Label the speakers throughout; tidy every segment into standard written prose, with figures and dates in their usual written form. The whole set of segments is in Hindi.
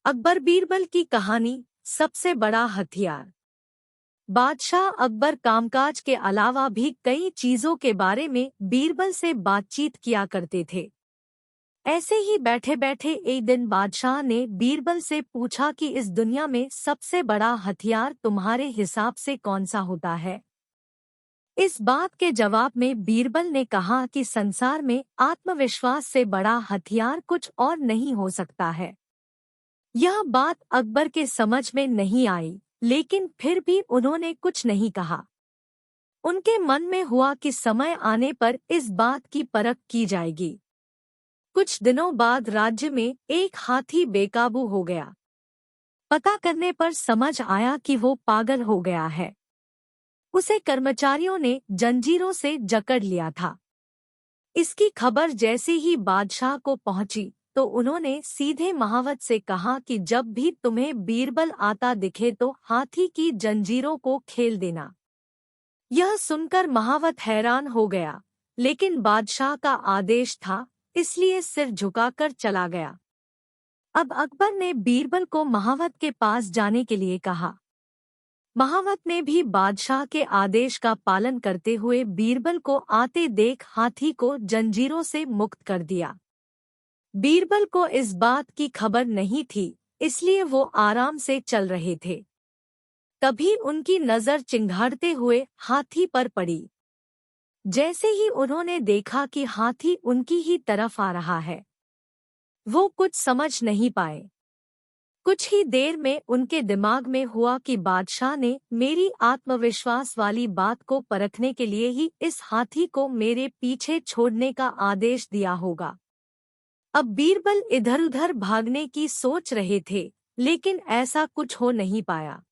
Speaker 1: अकबर बीरबल की कहानी। सबसे बड़ा हथियार। बादशाह अकबर कामकाज के अलावा भी कई चीजों के बारे में बीरबल से बातचीत किया करते थे। ऐसे ही बैठे बैठे एक दिन बादशाह ने बीरबल से पूछा कि इस दुनिया में सबसे बड़ा हथियार तुम्हारे हिसाब से कौन सा होता है। इस बात के जवाब में बीरबल ने कहा कि संसार में आत्मविश्वास से बड़ा हथियार कुछ और नहीं हो सकता है। यह बात अकबर के समझ में नहीं आई, लेकिन फिर भी उन्होंने कुछ नहीं कहा। उनके मन में हुआ कि समय आने पर इस बात की परख की जाएगी। कुछ दिनों बाद राज्य में एक हाथी बेकाबू हो गया। पता करने पर समझ आया कि वो पागल हो गया है। उसे कर्मचारियों ने जंजीरों से जकड़ लिया था। इसकी खबर जैसे ही बादशाह को पहुंची तो उन्होंने सीधे महावत से कहा कि जब भी तुम्हें बीरबल आता दिखे तो हाथी की जंजीरों को खेल देना। यह सुनकर महावत हैरान हो गया, लेकिन बादशाह का आदेश था, इसलिए सिर झुकाकर चला गया। अब अकबर ने बीरबल को महावत के पास जाने के लिए कहा। महावत ने भी बादशाह के आदेश का पालन करते हुए बीरबल को आते देख हाथी को जंजीरों से मुक्त कर दिया। बीरबल को इस बात की खबर नहीं थी, इसलिए वो आराम से चल रहे थे। तभी उनकी नजर चिंघाड़ते हुए हाथी पर पड़ी। जैसे ही उन्होंने देखा कि हाथी उनकी ही तरफ आ रहा है, वो कुछ समझ नहीं पाए। कुछ ही देर में उनके दिमाग में हुआ कि बादशाह ने मेरी आत्मविश्वास वाली बात को परखने के लिए ही इस हाथी को मेरे पीछे छोड़ने का आदेश दिया होगा। अब बीरबल इधर-उधर भागने की सोच रहे थे, लेकिन ऐसा कुछ हो नहीं पाया।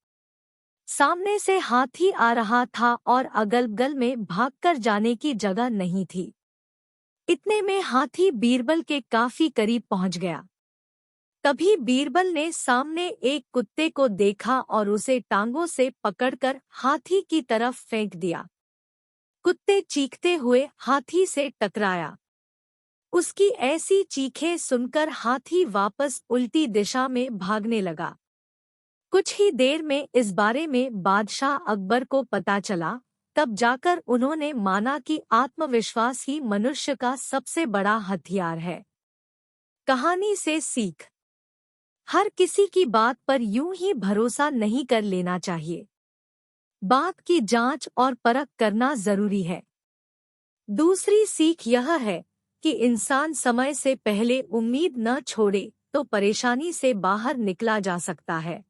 Speaker 1: सामने से हाथी आ रहा था और अगल-बगल में भागकर जाने की जगह नहीं थी। इतने में हाथी बीरबल के काफी करीब पहुंच गया। तभी बीरबल ने सामने एक कुत्ते को देखा और उसे टांगों से पकड़कर हाथी की तरफ फेंक दिया। कुत्ते चीखते हुए हाथी से टकराया। उसकी ऐसी चीखें सुनकर हाथी वापस उल्टी दिशा में भागने लगा। कुछ ही देर में इस बारे में बादशाह अकबर को पता चला। तब जाकर उन्होंने माना कि आत्मविश्वास ही मनुष्य का सबसे बड़ा हथियार है। कहानी से सीख। हर किसी की बात पर यूं ही भरोसा नहीं कर लेना चाहिए। बात की जांच और परख करना जरूरी है। दूसरी सीख यह है कि इंसान समय से पहले उम्मीद न छोड़े तो परेशानी से बाहर निकला जा सकता है।